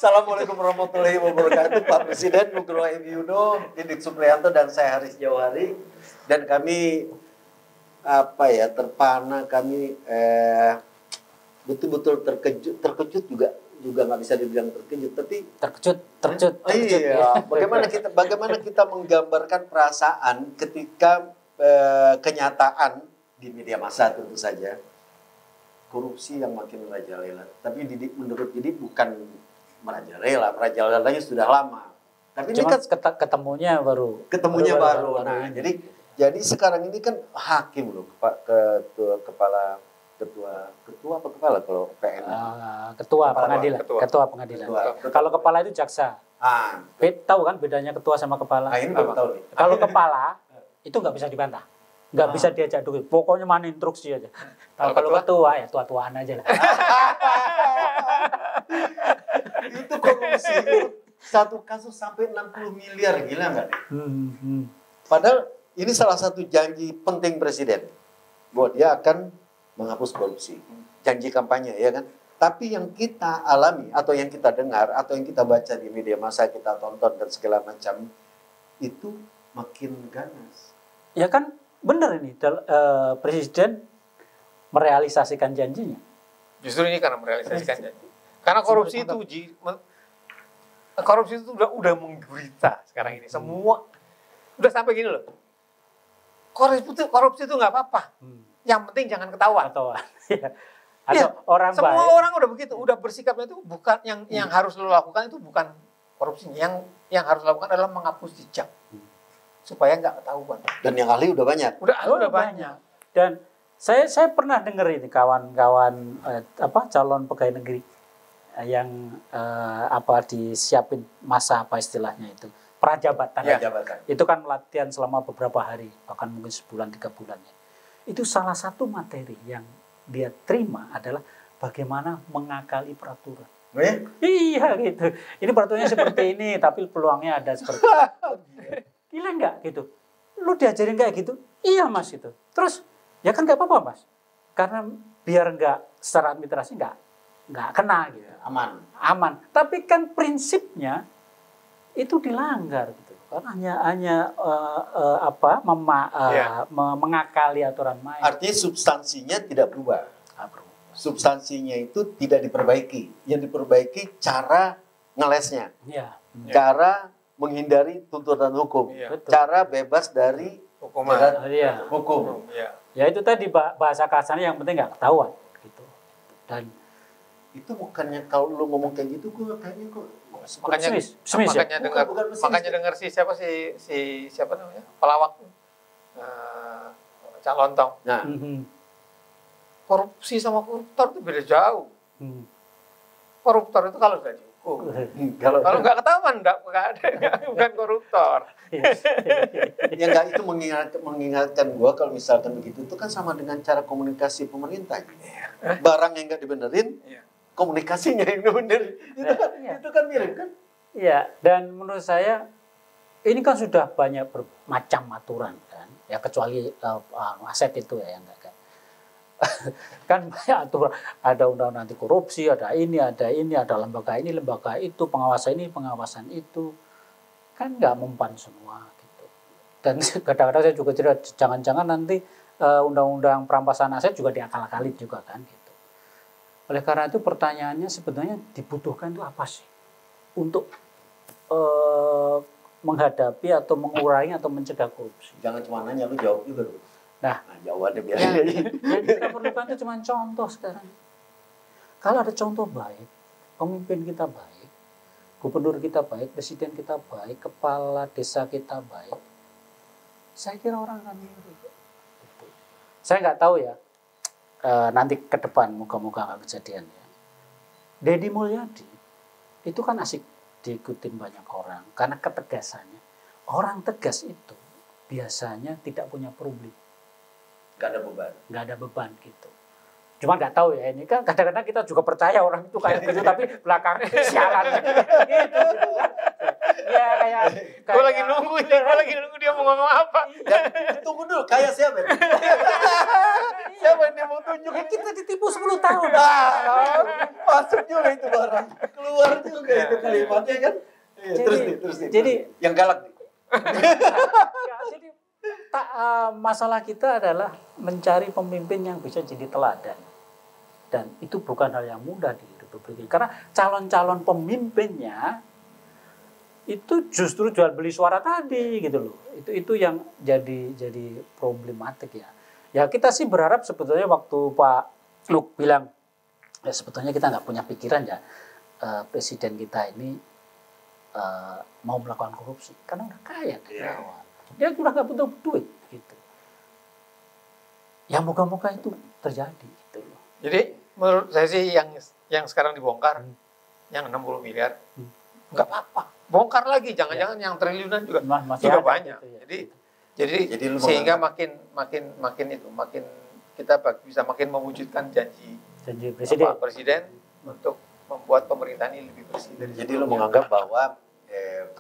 Assalamualaikum warahmatullahi wabarakatuh. Pak Presiden Nugroho M. Yudo, Didik Supriyanto, dan saya Haris Jawahari. Dan kami terpana, kami betul-betul terkejut juga nggak bisa dibilang terkejut, tapi terkejut. Iya. Bagaimana kita menggambarkan perasaan ketika kenyataan di media massa tentu saja korupsi yang makin merajalela. Tapi menurut Didik bukan merajalelanya sudah lama. Tapi cuma ini kan ketemunya baru. Nah, jadi sekarang ini kan hakim loh, Pak kepala kalau PN. Ketua pengadilan. Kalau kepala itu jaksa. Tahu kan bedanya ketua sama kepala? Ini baru tahu nih. Kalau kepala itu nggak bisa dibantah. Nggak bisa diajak dulu, pokoknya mana instruksi aja. Kalau ketua ya tua-tuaan aja lah. Itu korupsi satu kasus sampai 60 miliar, gila nggak? Padahal ini salah satu janji penting Presiden bahwa dia akan menghapus korupsi. Janji kampanye, ya kan? Tapi yang kita alami atau yang kita dengar atau yang kita baca di media massa, kita tonton dan segala macam itu makin ganas. Ya kan? Benar ini, Presiden merealisasikan janjinya. Justru ini karena merealisasikan janji. Karena korupsi itu udah menggurita sekarang ini. Semua udah sampai gini loh. Korupsi itu nggak apa-apa. Yang penting jangan ketahuan. Orang semua baik. Orang udah begitu, udah bersikapnya itu bukan yang harus lo lakukan itu bukan korupsinya. Yang harus lo lakukan adalah menghapus jejak. Supaya nggak ketahuan. Dan yang ahli udah banyak. Udah banyak. Dan saya pernah dengar ini kawan-kawan calon pegawai negeri yang disiapin masa istilahnya itu prajabatan. Itu kan latihan selama beberapa hari, bahkan mungkin sebulan 3 bulan. Itu salah satu materi yang dia terima adalah bagaimana mengakali peraturan. Iya gitu. Ini peraturannya seperti ini, tapi peluangnya ada seperti itu. Gila nggak gitu? Lu diajarin kayak gitu? Iya mas gitu. Terus ya kan nggak apa-apa mas, karena biar nggak secara administrasi nggak kena gitu. Aman. Tapi kan prinsipnya itu dilanggar gitu. Karena hanya mengakali aturan main. Artinya substansinya tidak berubah. Substansinya itu tidak diperbaiki. Yang diperbaiki cara ngelesnya. Cara menghindari tuntutan hukum, cara bebas dari hukum. Ya itu tadi bahasa kasarnya yang penting nggak ketahuan gitu. Dan itu bukannya kalau lu ngomong kayak gitu, gue kayaknya kok makanya dengar siapa namanya pelawak Cak Lontong. Nah, korupsi sama koruptor itu beda jauh. Koruptor itu kalau sudah kalau nggak ketahuan bukan koruptor. Ya nggak, itu mengingatkan gue kalau misalkan begitu itu kan sama dengan cara komunikasi pemerintah. Barang yang nggak dibenerin, komunikasinya yang dibenerin. Itu kan mirip kan? Iya, dan menurut saya ini kan sudah banyak bermacam aturan kan. Ya kecuali aset itu ya yang enggak kan. Kan banyak aturan, ada undang-undang anti korupsi, ada lembaga ini, lembaga itu, pengawasan ini, pengawasan itu, kan nggak mempan semua gitu. Dan kadang-kadang saya juga cerita, jangan-jangan nanti undang-undang perampasan aset juga diakal-akalin juga kan gitu. Oleh karena itu pertanyaannya sebenarnya dibutuhkan itu apa sih untuk menghadapi atau mengurangi atau mencegah korupsi? Jangan cuma nanya, lu jawab juga dulu. Nah, jawabannya biar yang kita perlukan itu cuma contoh sekarang. Kalau ada contoh baik, pemimpin kita baik, gubernur kita baik, presiden kita baik, kepala desa kita baik, saya kira orang akan mirip. Saya nggak tahu ya, nanti ke depan moga-moga nggak kejadian ya. Deddy Mulyadi itu kan asik diikutin banyak orang karena ketegasannya. Orang tegas itu biasanya tidak punya problem. Gak ada beban gitu. Cuma nggak tahu ya, ini kan kadang-kadang kita juga percaya orang itu kayak gitu tapi belakangnya sialan gitu kan. Ya kayak gue lagi nunggu dia mau ngomong apa. Tunggu dulu, kayak siapa? Siapa yang dia mau tunjuk? Ya kita ditipu 10 tahun. Masuk juga itu barang. Keluar juga itu kalimatnya kan. Terus nih. Jadi yang galak nih. ya, jadi masalah kita adalah mencari pemimpin yang bisa jadi teladan. Dan itu bukan hal yang mudah di Republik ini. Karena calon-calon pemimpinnya itu justru jual beli suara tadi gitu loh. Itu yang jadi problematik ya. Ya kita sih berharap sebetulnya waktu Pak Luk bilang ya sebetulnya kita nggak punya pikiran ya presiden kita ini mau melakukan korupsi karena udah kaya dari awal. Dia udah nggak butuh duit gitu. Ya moga-moga itu terjadi gitu loh. Jadi menurut saya sih yang sekarang dibongkar yang 60 miliar nggak apa-apa. Bongkar lagi, jangan-jangan yang triliunan juga Masih juga ada banyak. gitu, ya. Jadi sehingga makin kita bisa makin mewujudkan janji presiden untuk membuat pemerintahan ini lebih bersih. Jadi lo menganggap bahwa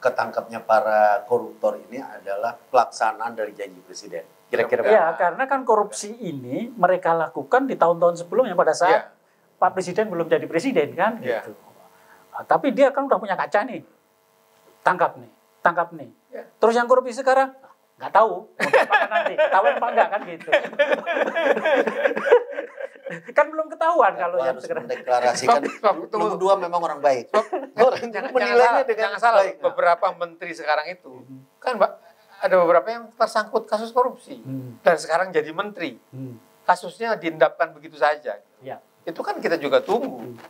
ketangkapnya para koruptor ini adalah pelaksanaan dari janji presiden. Kira-kira. Ya, karena kan korupsi ini mereka lakukan di tahun-tahun sebelumnya pada saat Pak Presiden belum jadi presiden kan gitu. Nah, tapi dia kan udah punya kaca nih. Tangkap nih. Terus yang korupsi sekarang nggak tahu nanti ketahuan apa enggak kan gitu. Kan belum ketahuan kalau yang sekarang deklarasikan lu berdua memang orang baik. Jangan salah. Baik. Beberapa menteri sekarang itu kan ada beberapa yang tersangkut kasus korupsi dan sekarang jadi menteri. Kasusnya diendapkan begitu saja. Ya. Itu kan kita juga tunggu.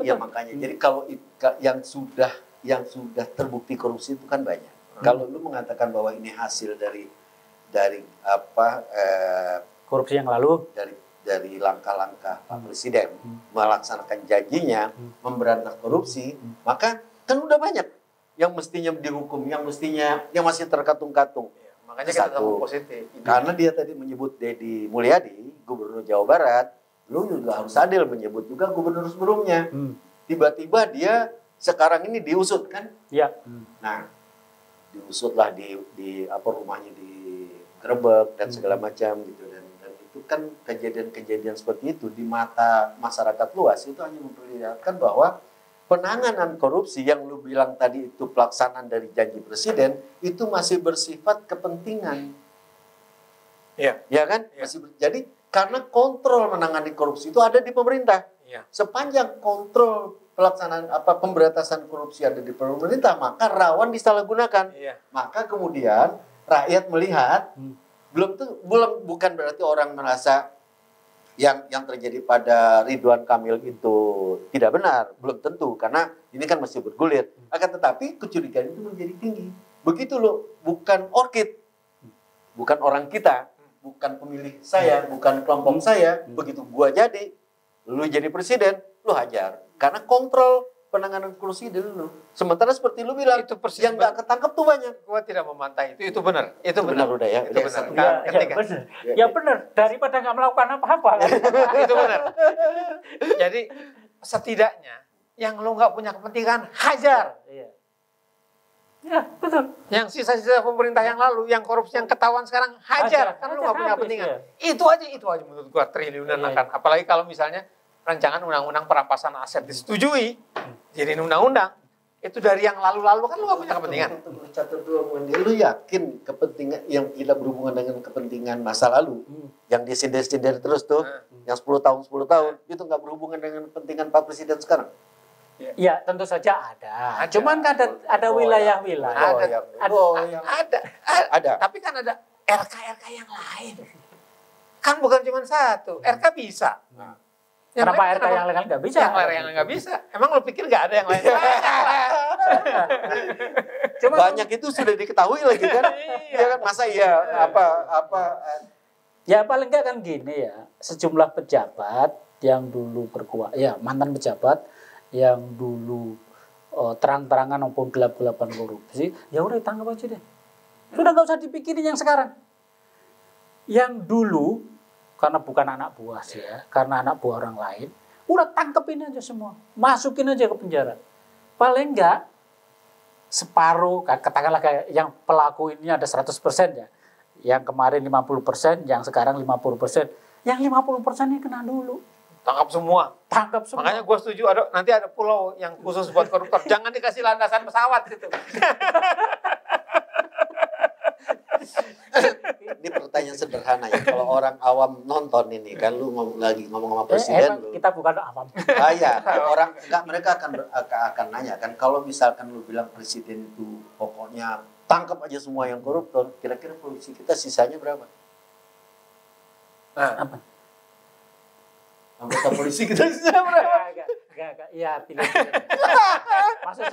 Ya makanya. Jadi kalau yang sudah terbukti korupsi itu kan banyak. Kalau lu mengatakan bahwa ini hasil dari korupsi yang lalu, dari langkah-langkah Pak Presiden melaksanakan janjinya memberantas korupsi, maka kan udah banyak yang mestinya dihukum, yang masih terkatung-katung. Makanya kita tahu positif. Karena dia tadi menyebut Deddy Mulyadi, Gubernur Jawa Barat, lu juga harus adil menyebut juga gubernur sebelumnya. Tiba-tiba dia sekarang ini diusut kan? Iya. Nah, diusutlah di rumahnya digerebek dan segala macam gitu dan itu kan kejadian-kejadian seperti itu di mata masyarakat luas itu hanya memperlihatkan bahwa penanganan korupsi yang lu bilang tadi itu pelaksanaan dari janji presiden itu masih bersifat kepentingan. Iya. Ya kan? Ya. Jadi karena kontrol menangani korupsi itu ada di pemerintah. Ya. Sepanjang kontrol pelaksanaan pemberantasan korupsi ada di pemerintah, maka rawan disalahgunakan. Iya. Maka kemudian rakyat melihat bukan berarti orang merasa yang terjadi pada Ridwan Kamil itu tidak benar, belum tentu karena ini kan masih bergulir. Akan tetapi kecurigaan itu menjadi tinggi. Begitu loh, bukan orkid, bukan orang kita, bukan pemilih saya, bukan kelompok saya. Begitu gua jadi, lu jadi presiden, lu hajar. Karena kontrol penanganan korupsi dulu. Sementara seperti lu bilang, itu persis yang nggak ketangkap tuh banyak. Gua tidak memantah itu benar. Itu benar udah ya. Itu benar. Ya benar. Daripada nggak melakukan apa-apa kan. Itu benar. Jadi setidaknya yang lu nggak punya kepentingan hajar. Iya. Ya betul. Yang sisa-sisa pemerintah yang lalu, yang korupsi yang ketahuan sekarang hajar. Kan lu nggak punya kepentingan. Ya. Itu aja menurut gua triliunan akan. Apalagi kalau misalnya rancangan undang-undang perampasan aset disetujui, jadi undang-undang, itu dari yang lalu-lalu kan lu gak punya kepentingan. Catat dulu, lu yakin kepentingan yang tidak berhubungan dengan kepentingan masa lalu, yang disindir-sindir terus tuh, yang 10 tahun, itu gak berhubungan dengan kepentingan Pak Presiden sekarang? Ya tentu saja ada. Cuman ada wilayah-wilayah. Ada. Tapi kan ada RK-RK yang lain. Kan bukan cuma satu, RK bisa. Kenapa RK yang lain nggak bisa? Yang lain nggak bisa. Emang lo pikir nggak ada yang lain? Banyak itu sudah diketahui lagi kan? Iya kan? Masa iya Ya paling nggak kan gini ya. Sejumlah pejabat yang dulu mantan pejabat yang dulu terang-terangan maupun gelap-gelapan korupsi, ya udah ditangkap aja deh. Sudah nggak usah dipikirin yang sekarang. Yang dulu karena bukan anak buah sih ya, karena anak buah orang lain, udah tangkepin aja semua, masukin aja ke penjara. Paling enggak separuh, katakanlah kayak yang pelaku ini ada 100% ya, yang kemarin 50%, yang sekarang 50%, Yang 50% ini kena dulu. Tangkap semua. Tangkap semua. Makanya gue setuju nanti ada pulau yang khusus buat koruptor. Jangan dikasih landasan pesawat gitu. Ini pertanyaan sederhana ya. Kalau orang awam nonton ini kan, lu lagi ngomong sama presiden lu. Kita bukan awam. Ya, orang enggak, mereka akan nanya kan, kalau misalkan lu bilang presiden itu pokoknya tangkap aja semua yang koruptor, kira-kira polisi kita sisanya berapa? Nah, apa? Anggota polisi kita sisanya berapa? Enggak. Iya, pilih. Maksud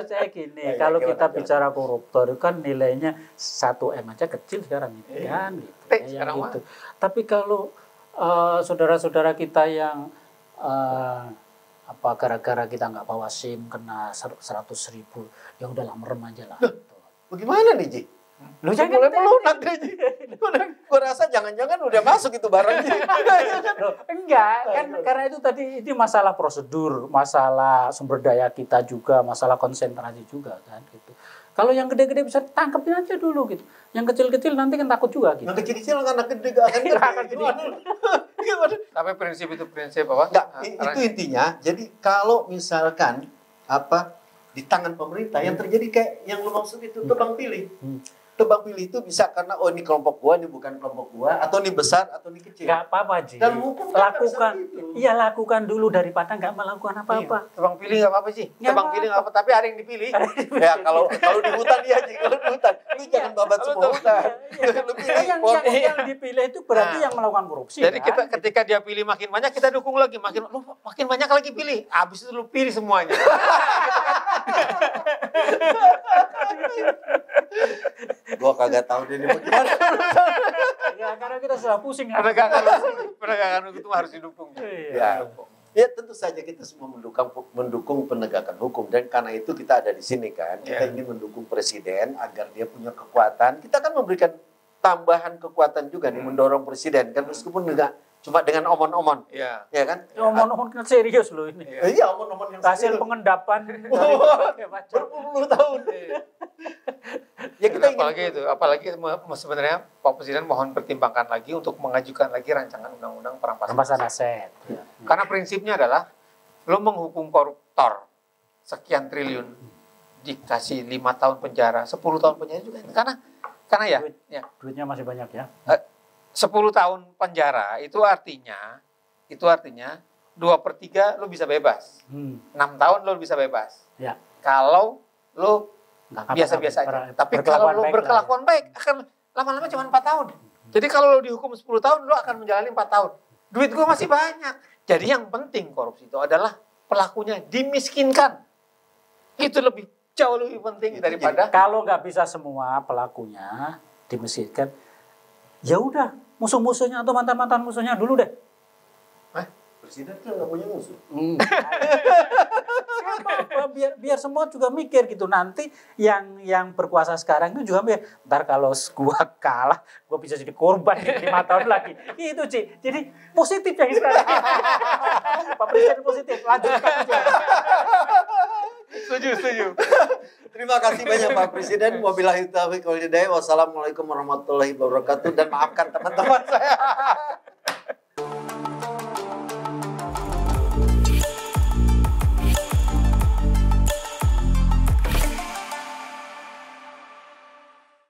saya gini, kalau kita bicara koruptor itu kan nilainya 1M aja kecil sekarang ini kan gitu. Yang gitu. Tapi kalau saudara-saudara kita yang gara-gara kita nggak bawa SIM kena 100.000, ya udahlah merem aja lah. Bagaimana nih, Ji? Lu jangan mulai melunak deh, Ji. Gua rasa jangan-jangan udah masuk itu barangnya. Enggak, kan karena itu tadi ini masalah prosedur, masalah sumber daya kita juga, masalah konsentrasi juga kan gitu. Kalau yang gede-gede bisa tangkepin aja dulu gitu. Yang kecil-kecil nanti kan takut juga gitu. Yang kecil-kecil anak gede gak akan gede. Tapi prinsip itu prinsip apa? Enggak, itu intinya. Jadi kalau misalkan di tangan pemerintah yang terjadi kayak yang lu maksud itu tebang pilih. Tebang pilih itu bisa karena ini kelompok gua, ini bukan kelompok gua, atau ini besar atau ini kecil. Enggak apa-apa, Ji. Dan hukum lakukan. Iya, lakukan dulu daripada enggak melakukan apa-apa. Tebang pilih enggak apa-apa sih. Tebang pilih enggak apa, tapi ada yang dipilih. Ya kalau di hutan dia, Ji, kalau di hutan lu jangan babat semua hutan. Lu pilih yang dipilih itu berarti yang melakukan korupsi. Jadi kita ketika dia pilih makin banyak, kita dukung lagi, makin banyak lagi pilih. Habis itu lu pilih semuanya. Gua kagak tahu deh ini bagaimana. Ya, karena kita sudah pusing. Penegakan hukum itu harus didukung. Ya tentu saja kita semua mendukung penegakan hukum, dan karena itu kita ada di sini kan. Kita ingin mendukung presiden agar dia punya kekuatan. Kita kan memberikan tambahan kekuatan juga nih, mendorong presiden kan, meskipun enggak cuma dengan omon-omon. Iya. Ya kan? Omon-omon kan serius loh ini. Iya, omon-omon yang hasil serius. pengendapan berpuluh tahun. Ya kita apalagi sebenarnya Pak Presiden mohon pertimbangkan lagi untuk mengajukan lagi rancangan undang-undang perampasan aset. Karena prinsipnya adalah lo menghukum koruptor sekian triliun dikasih 5 tahun penjara, 10 tahun penjara juga. Karena duitnya masih banyak ya. 10 tahun penjara itu artinya 2/3 lo bisa bebas. 6 tahun lo bisa bebas. Ya. Kalau lo biasa-biasa aja. Tapi kalau lo berkelakuan baik akan lama-lama cuma 4 tahun. Jadi kalau lo dihukum 10 tahun, lo akan menjalani 4 tahun. Duit gue masih banyak. Jadi yang penting korupsi itu adalah pelakunya dimiskinkan. Itu jauh lebih penting daripada kalau nggak bisa semua pelakunya dimiskinkan, ya udah musuh-musuhnya atau mantan-mantan musuhnya dulu deh. Presiden tuh nggak punya musuh. biar semua juga mikir gitu, nanti yang berkuasa sekarang itu juga mikir, ntar kalau gua kalah gua bisa jadi korban 5 tahun lagi. Itu Ci. Jadi positif yang sekarang. Pak Presiden positif, lanjutkan aja. Setuju. Terima kasih banyak Pak Presiden. Wabillahi taufiq wal hidayah. Wassalamualaikum warahmatullahi wabarakatuh, dan maafkan teman-teman saya.